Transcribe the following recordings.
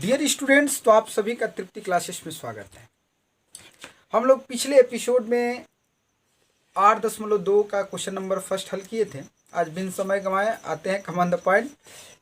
Dear students, तो आप सभी का तृप्ति क्लासेस में स्वागत है। हम लोग पिछले एपिसोड में 8.2 का क्वेश्चन नंबर फर्स्ट हल किए थे। आज बिन समय गंवाए आते हैं कम ऑन द पॉइंट।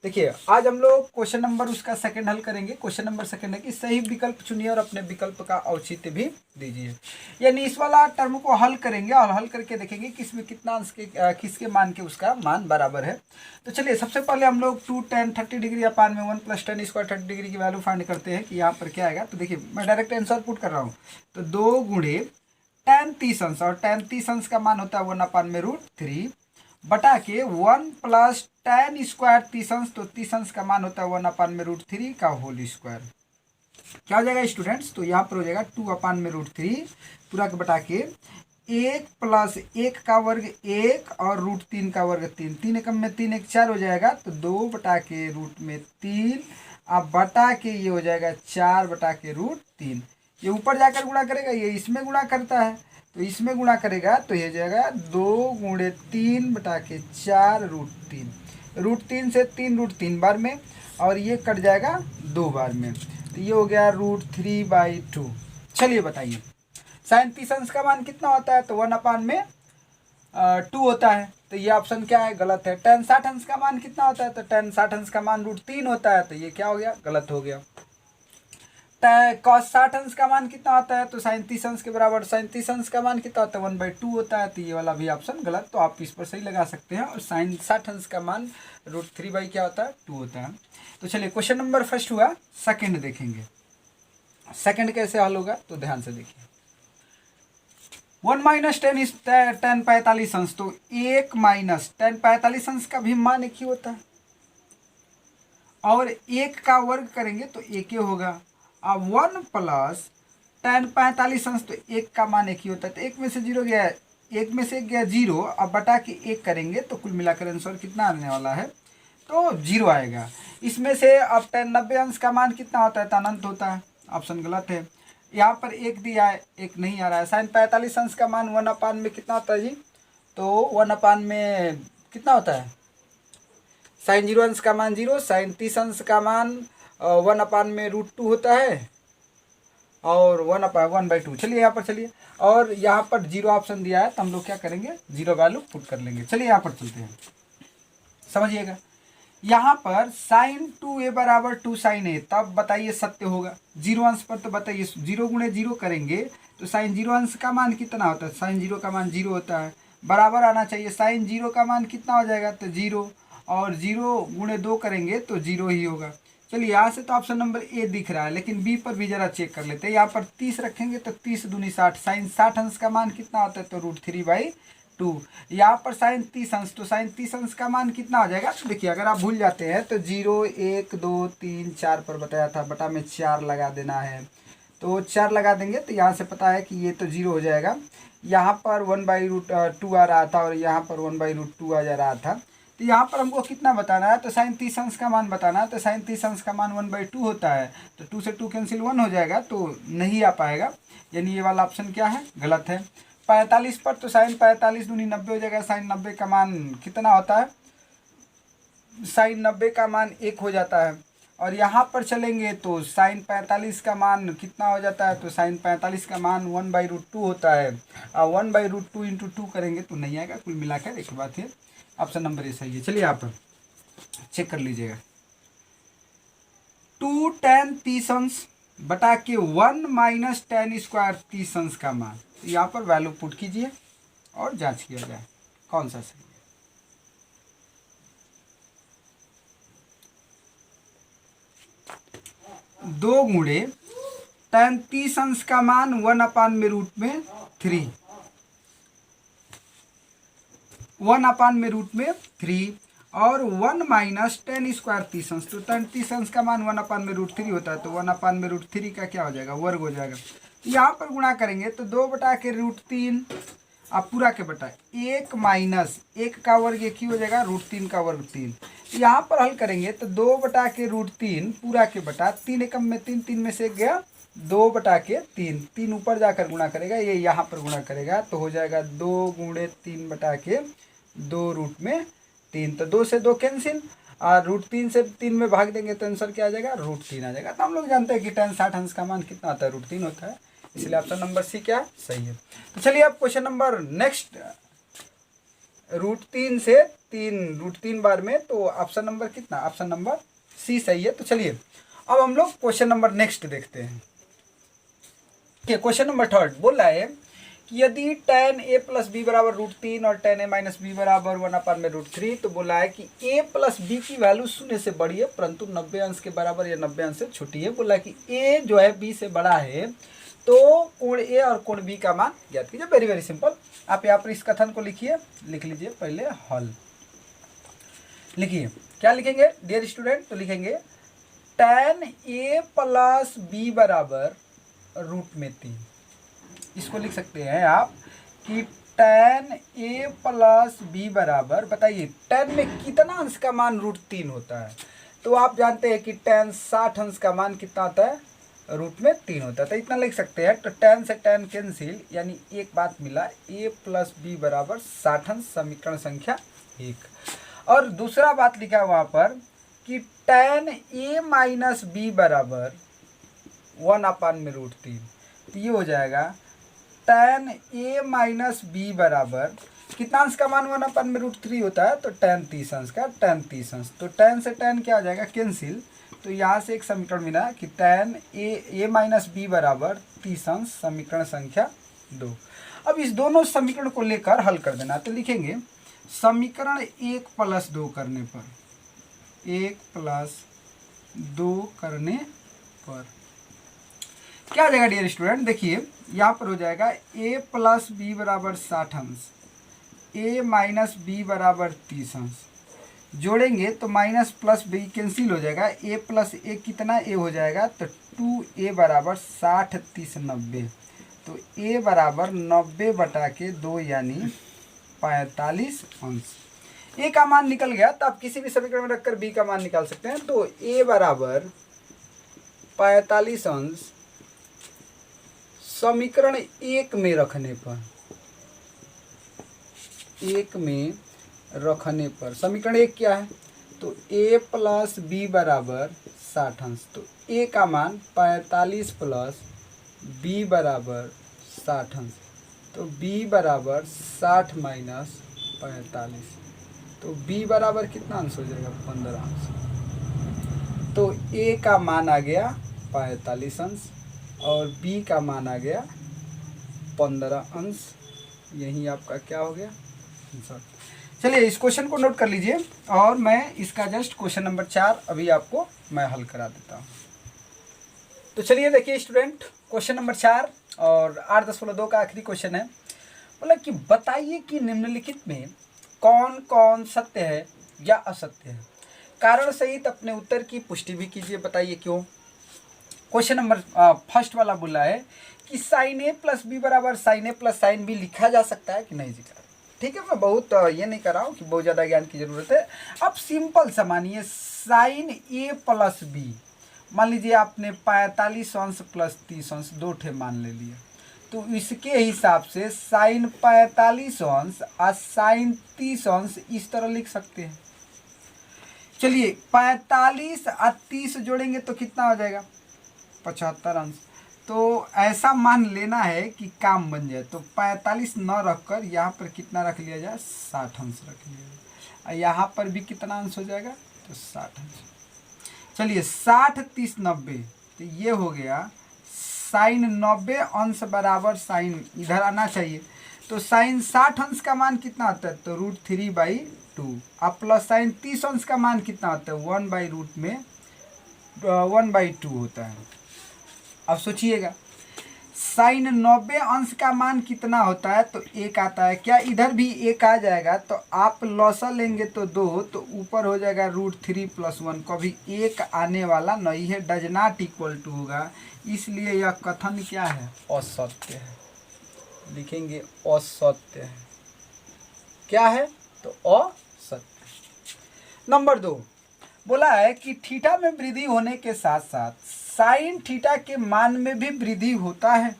देखिए, आज हम लोग क्वेश्चन नंबर उसका सेकंड हल करेंगे। क्वेश्चन नंबर सेकंड है कि सही विकल्प चुनिए और अपने विकल्प का औचित्य भी दीजिए। यानी इस वाला टर्म को हल करेंगे और हल करके देखेंगे किसमें कितना अंश के किसके मान के उसका मान बराबर है। तो चलिए, सबसे पहले हम लोग 2 tan 30 डिग्री अपान में 1 + tan स्क्वायर 30 डिग्री की वैल्यू फाइंड करते हैं कि यहाँ पर क्या आएगा। तो देखिए, मैं डायरेक्ट आंसर पुट कर रहा हूँ। तो 2 गुणे tan 30 अंश, और tan 30 अंश का मान होता है 1/√3 बटा के 1 + tan स्क्वायर 30 अंश, तो 30 अंश का मान होता है 1/√3 का होल स्क्वायर। क्या हो जाएगा स्टूडेंट्स? तो यहाँ पर हो जाएगा 2/√3 पूरा के बटा के 1 + 1 का वर्ग 1 और √3 का वर्ग 3। 3 एकम में 3 1 4 हो जाएगा, तो 2 बटा के √3 अब बटा के ये हो जाएगा 4 बटा के √3। ये ऊपर जाकर गुणा करेगा, ये इसमें गुणा करता है, तो इसमें गुणा करेगा तो ये जाएगा 2 × 3 बटा के 4 √3। √3 से 3 √3 बार में, और ये कट जाएगा 2 बार में, तो ये हो गया √3/2। चलिए बताइए, साइन 30 अंश का मान कितना होता है? तो 1/2 होता है, तो ये ऑप्शन क्या है? गलत है। tan 60 अंश का मान कितना होता है? तो tan 60 अंश का मान √3 होता है, तो ये क्या हो गया? गलत हो गया। cos 60 अंश का मान कितना होता है? तो sin 30 अंश के बराबर। sin 30 अंश का मान कितना होता है? 1/2 होता है, तो ये वाला भी ऑप्शन गलत। तो आप इस पर सही लगा सकते हैं। और sin 60 अंश का मान √3 क्या होता है? 2 होता है। तो चलिए, क्वेश्चन नंबर फर्स्ट हुआ, सेकंड देखेंगे। सेकंड कैसे हल होगा, तो ध्यान से देखिए। 1 - tan इज tan 45 अंश, तो 1 - tan 45 अंश का भी मान एक ही होता है, और 1 का वर्ग करेंगे तो 1 ही होगा। अब 1 + tan 45 अंश, तो 1 का मान एक ही होता है, तो 1 में से 0 गया, 1 में से 1 गया 0। अब बटा के 1 करेंगे तो कुल मिलाकर आंसर कितना आने वाला है? तो 0 आएगा। इसमें से अब tan 90 अंश का मान कितना होता है? तो अनंत होता है, ऑप्शन गलत है। यहाँ पर 1 दिया है, 1 नहीं आ रहा है। sin 45 अंश का मान 1/में में कितना होता है जी? तो 1/में में कितना होता है? sin 0 अंश का मान 0, sin 30 अंश का मान 1/में में √2 होता है, और 1/2। चलिए यहाँ पर चलिए, और यहाँ पर 0 ऑप्शन दिया है, तो हम लोग क्या करेंगे? 0 वैल्यू पुट कर लेंगे। चलिए यहाँ पर चलते हैं, समझिएगा। यहाँ पर sin 2a = 2 sin a, तब बताइए सत्य होगा। 0 अंश पर तो बताइए 0 × 0 करेंगे तो sin 0 अंश का मान कितना होता है? sin 0 का मान 0 होता है, बराबर आना चाहिए। sin 0 का मान कितना हो जाएगा? तो 0, और 0 × 2 करेंगे तो 0 ही होगा। चलिए, यहाँ से तो ऑप्शन नंबर ए दिख रहा है, लेकिन बी पर भी जरा चेक कर लेते हैं। यहाँ पर 30 रखेंगे तो 30 दूनी 60, sin 60 अंश का मान कितना होता है? तो √3/2। यहाँ पर sin 30 अंश, तो sin 30 अंश का मान कितना हो जाएगा? तो देखिए, अगर आप भूल जाते हैं तो 0 1 2 3 4 पर बताया था, बटा में 4 लगा देना है, तो 4 लगा देंगे तो यहाँ से पता है कि ये तो 0 हो जाएगा। यहाँ पर 1/√2 आ रहा था, और यहाँ पर 1/√2 आ जा रहा था। तो यहाँ पर हमको कितना बताना है? तो sin 30 अंश का मान बताना है। तो sin 30 अंश का मान 1/2 होता है, तो 2 से 2 कैंसिल 1 हो जाएगा, तो नहीं आ पाएगा। यानी ये वाला ऑप्शन क्या है? गलत है। 45 पर तो sin 45 दूनी 90 हो जाएगा। sin 90 का मान कितना होता है? sin 90 का मान 1 हो जाता है। और यहाँ पर चलेंगे तो sin 45 का मान कितना हो जाता है? तो sin 45 का मान 1/√2 होता है, और 1/√2 × 2 करेंगे तो नहीं आएगा। कुल मिलाकर एक बात है, ऑप्शन नंबर ए सही है। चलिए, आप चेक कर लीजिएगा। 2 tan 30 अंश बटा के 1 - tan स्क्वायर 30 अंश का मान, यहाँ पर वैल्यू पुट कीजिए और जांच किया जाए कौन सा सही है। 2 × tan 30 अंश का मान 1/√3, 1/√3, और 1 - tan स्क्वायर 30 अंश, तो tan 30 अंश का मान 1/√3 होता है, तो 1/√3 का क्या हो जाएगा? वर्ग हो जाएगा। यहाँ पर गुणा करेंगे तो 2 बटा के √3, अब पूरा के बटा 1 - 1 का वर्ग 1 ही हो जाएगा, √3 का वर्ग 3। यहाँ पर हल करेंगे तो 2 बटा के √3 पूरा के बटा 3 एकम में 3, 3 में से 1 गया, 2 बटा के 3, 3 ऊपर जाकर गुणा करेगा, ये यहाँ पर गुणा करेगा, तो हो जाएगा 2 × 3 बटा के 2 √3। तो 2 से 2 कैंसिल, √3 से 3 में भाग देंगे तो आंसर क्या आ जाएगा, √3 आ जाएगा। तो हम लोग जानते हैं कि tan 60 अंश का मान कितना आता है, √3 होता है, इसलिए ऑप्शन नंबर सी क्या है, सही है। तो चलिए अब क्वेश्चन नंबर नेक्स्ट, √3 बार में, तो ऑप्शन नंबर कितना, ऑप्शन नंबर सी सही है। तो चलिए अब हम लोग क्वेश्चन नंबर नेक्स्ट देखते हैं। क्वेश्चन नंबर 3 बोल रहा है कि यदि tan a + b बराबर √3 और tan a - b बराबर 1/√3, तो बोला है कि a + b की वैल्यू 0 से बड़ी है परंतु 90 अंश के बराबर या 90 अंश से छोटी है। बोला कि a जो है b से बड़ा है, तो कोण a और कोण b का मान ज्ञात कीजिए। वेरी वेरी सिंपल, आप यहाँ पर इस कथन को लिखिए, लिख लीजिए पहले हल लिखिए। क्या लिखेंगे डियर स्टूडेंट, तो लिखेंगे tan a + b बराबर √3। इसको लिख सकते हैं आप कि tan a + b बराबर, बताइए tan में कितना अंश का मान √3 होता है, तो आप जानते हैं कि tan 60 अंश का मान कितना होता है, √3 होता है। तो इतना लिख सकते हैं। तो tan से tan कैंसिल, यानी एक बात मिला, a + b बराबर 60 अंश, समीकरण संख्या 1। और दूसरा बात लिखा है वहाँ पर कि tan a - b बराबर 1/√3, तो ये हो जाएगा tan a - b बराबर कितना अंश का मान 1/√3 होता है, तो tan 30 अंश का, tan 30 अंश। तो tan से tan क्या हो जाएगा, कैंसिल। तो यहाँ से एक समीकरण मिला कि tan a - b बराबर 30 अंश, समीकरण संख्या 2। अब इस दोनों समीकरण को लेकर हल कर देना। तो लिखेंगे समीकरण 1 + 2 करने पर, 1 + 2 करने पर क्या आ जाएगा डियर स्टूडेंट, देखिए यहाँ पर हो जाएगा a + b बराबर 60 अंश, a - b बराबर 30 अंश, जोड़ेंगे तो माइनस प्लस b कैंसिल हो जाएगा, a + a कितना a हो जाएगा, तो 2a बराबर 60 30 90, तो a बराबर 90/2 यानी 45 अंश। a का मान निकल गया, तो आप किसी भी समीकरण में रखकर b का मान निकाल सकते हैं। तो a बराबर 45 अंश समीकरण 1 में रखने पर, 1 में रखने पर समीकरण 1 क्या है, तो a + b बराबर 60 अंश, तो a का मान 45 + b बराबर 60 अंश, तो b बराबर 60 - 45, तो b बराबर कितना अंश हो जाएगा, 15 अंश। तो a का मान आ गया 45 अंश और b का मान आ गया 15 अंश। यही आपका क्या हो गया आंसर। चलिए इस क्वेश्चन को नोट कर लीजिए और मैं इसका जस्ट क्वेश्चन नंबर 4 अभी आपको मैं हल करा देता हूँ। तो चलिए देखिए स्टूडेंट, क्वेश्चन नंबर 4 और 8.2 का आखिरी क्वेश्चन है। मतलब कि बताइए कि निम्नलिखित में कौन कौन सत्य है या असत्य है, कारण सहित अपने उत्तर की पुष्टि भी कीजिए, बताइए क्यों। क्वेश्चन नंबर फर्स्ट वाला बोला है कि sin a + b बराबर sin a + sin b लिखा जा सकता है कि नहीं लिखा। ठीक है, मैं बहुत ये नहीं कर रहा हूँ कि बहुत ज़्यादा ज्ञान की ज़रूरत है। अब सिंपल सा मानिए sin a + b, मान लीजिए आपने 45 अंश + 30 अंश 2 ठे मान ले लिया, तो इसके हिसाब से sin 45 अंश और sin 30 अंश इस तरह लिख सकते हैं। चलिए 45 और 30 जोड़ेंगे तो कितना हो जाएगा, 75 अंश। तो ऐसा मान लेना है कि काम बन जाए, तो 45 न रखकर यहाँ पर कितना रख लिया जाए, 60 अंश रख लिया जाए, और यहाँ पर भी कितना अंश हो जाएगा, तो 60 अंश। चलिए 60 30 90, तो ये हो गया साइन 90 अंश बराबर साइन, इधर आना चाहिए, तो साइन 60 अंश का मान कितना होता है, तो √3/2, अब प्लस साइन 30 अंश का मान कितना होता है, 1/2 होता है। अब सोचिएगा साइन 90 अंश का मान कितना होता है, तो 1 आता है, क्या इधर भी 1 आ जाएगा, तो आप लॉसा लेंगे तो 2, तो ऊपर हो जाएगा √3 + 1, कभी 1 आने वाला नहीं है, डज नॉट इक्वल टू होगा, इसलिए यह कथन क्या है, असत्य है। लिखेंगे असत्य है, क्या है, तो असत्य। नंबर 2 बोला है कि थीटा में वृद्धि होने के साथ साथ साइन थीटा के मान में भी वृद्धि होता है,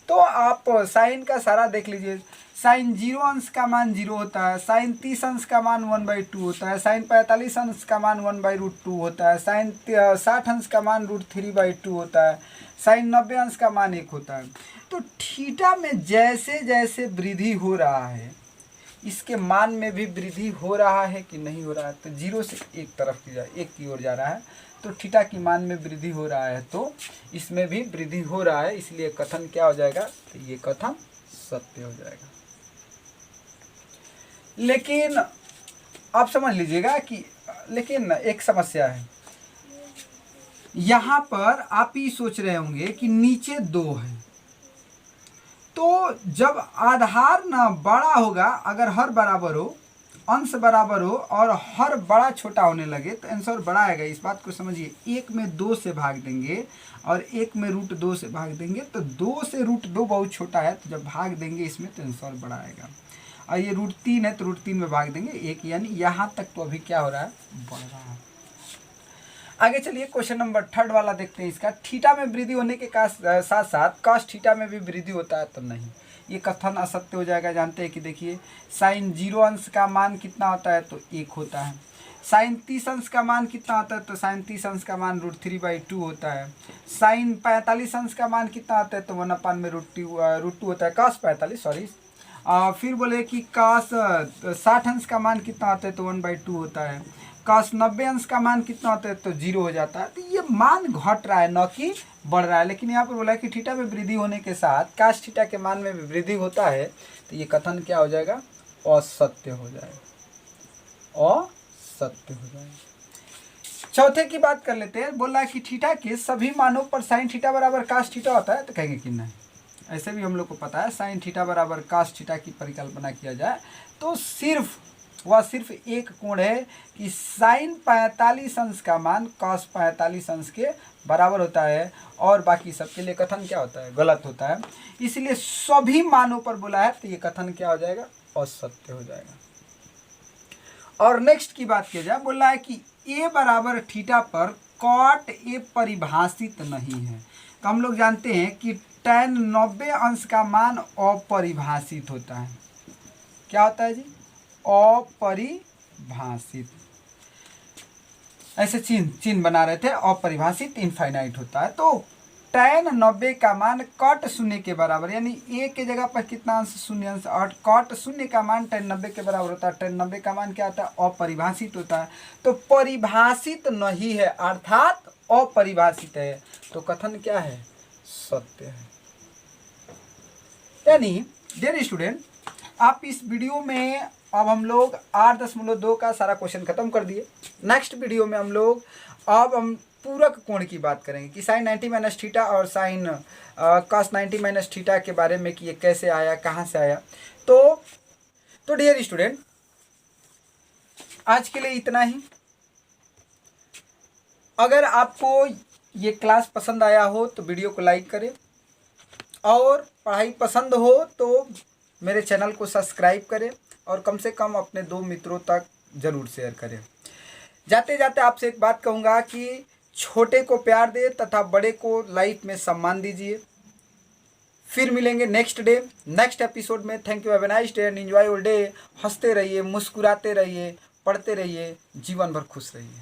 तो आप साइन का सारा देख लीजिए। साइन 0 अंश का मान 0 होता है, साइन 30 अंश का मान 1/2 होता है, साइन 45 अंश का मान 1/√2 होता है, साइन 60 अंश का मान √3/2 होता है, साइन 90 अंश का मान 1 होता है। तो थीटा में जैसे जैसे वृद्धि हो रहा है, इसके मान में भी वृद्धि हो रहा है कि नहीं हो रहा है? तो 0 से एक की ओर जा रहा है, तो थीटा की मान में वृद्धि हो रहा है, तो इसमें भी वृद्धि हो रहा है, इसलिए कथन क्या हो जाएगा? तो ये कथन सत्य हो जाएगा। लेकिन आप समझ लीजिएगा कि लेकिन एक समस्या है यहाँ पर। आप ही सोच रहे होंगे कि नीचे 2 है, तो जब आधार ना बड़ा होगा, अगर हर बराबर हो, अंश बराबर हो और हर बड़ा छोटा होने लगे तो आंसर बड़ा आएगा। इस बात को समझिए। 1 में 2 से भाग देंगे और 1 में √2 से भाग देंगे, तो 2 से √2 बहुत छोटा है, तो जब भाग देंगे इसमें तो आंसर बड़ा आएगा। और ये √3 है तो √3 में भाग देंगे 1, यानी यहाँ तक तो अभी क्या हो रहा है? बढ़ रहा है। आगे चलिए क्वेश्चन नंबर 3 वाला देखते हैं इसका। थीटा में वृद्धि होने के साथ साथ कॉस थीटा में भी वृद्धि होता है तो नहीं, ये कथन असत्य हो जाएगा। जानते हैं कि देखिए, साइन 0 अंश का मान कितना होता है? तो 1 होता है। साइन 30 अंश का मान कितना होता है? तो साइन 30 अंश का मान √3/2 होता है। साइन 45 अंश का मान कितना होता है? तो 1/में √2 होता है। Cos 45 sorry. फिर बोले कि कॉस 60 अंश का मान कितना होता है? तो 1/2 होता है। कॉस 90 अंश का मान कितना होता है? तो 0 हो जाता है। तो ये मान घट रहा है, न कि बढ़ रहा है। लेकिन यहाँ पर बोला कि थीटा में वृद्धि होने के साथ काश थीटा के मान में भी वृद्धि होता है, तो ये कथन क्या हो जाएगा? असत्य हो जाएगा, असत्य हो जाएगा। चौथे की बात कर लेते हैं। बोल रहा है कि थीटा के सभी मानों पर साइन थीटा बराबर काश थीटा होता है, तो कहेंगे कि नहीं। ऐसे भी हम लोग को पता है, साइन थीटा बराबर काश थीटा की परिकल्पना किया जाए तो सिर्फ एक कोण है कि साइन 45 अंश का मान कॉस 45 अंश के बराबर होता है, और बाकी सबके लिए कथन क्या होता है? गलत होता है। इसलिए सभी मानों पर बोला है, तो ये कथन क्या हो जाएगा? असत्य हो जाएगा। और नेक्स्ट की बात किया जाए, बोला है कि a बराबर थीटा पर कॉट ए परिभाषित नहीं है। तो हम लोग जानते हैं कि tan 90 अंश का मान अपरिभाषित होता है। क्या होता है जी? अपरिभाषित। ऐसे चिन्ह बना रहे थे, अपरिभाषित इनफाइनाइट होता है। तो tan 90 का मान कॉट 0 के बराबर, यानी a के जगह पर कितना अंश? 0 अंश, और कॉट 0 का मान tan 90 के बराबर होता है। tan 90 का मान क्या होता है? अपरिभाषित होता है। तो परिभाषित नहीं है, अर्थात अपरिभाषित है, तो कथन क्या है? सत्य है। यानी डियर स्टूडेंट, आप इस वीडियो में अब हम लोग 8.2 का सारा क्वेश्चन खत्म कर दिए। नेक्स्ट वीडियो में हम पूरक कोण की बात करेंगे कि साइन 90 माइनस थीटा और साइन कॉस 90 माइनस थीटा के बारे में कि ये कैसे आया, कहाँ से आया। तो डियर स्टूडेंट, आज के लिए इतना ही। अगर आपको ये क्लास पसंद आया हो तो वीडियो को लाइक करें, और पढ़ाई पसंद हो तो मेरे चैनल को सब्सक्राइब करें, और कम से कम अपने 2 मित्रों तक ज़रूर शेयर करें। जाते जाते आपसे एक बात कहूँगा कि छोटे को प्यार दे तथा बड़े को लाइफ में सम्मान दीजिए। फिर मिलेंगे नेक्स्ट एपिसोड में। Thank you, have a nice day and enjoy your day. हंसते रहिए, मुस्कुराते रहिए, पढ़ते रहिए, जीवन भर खुश रहिए।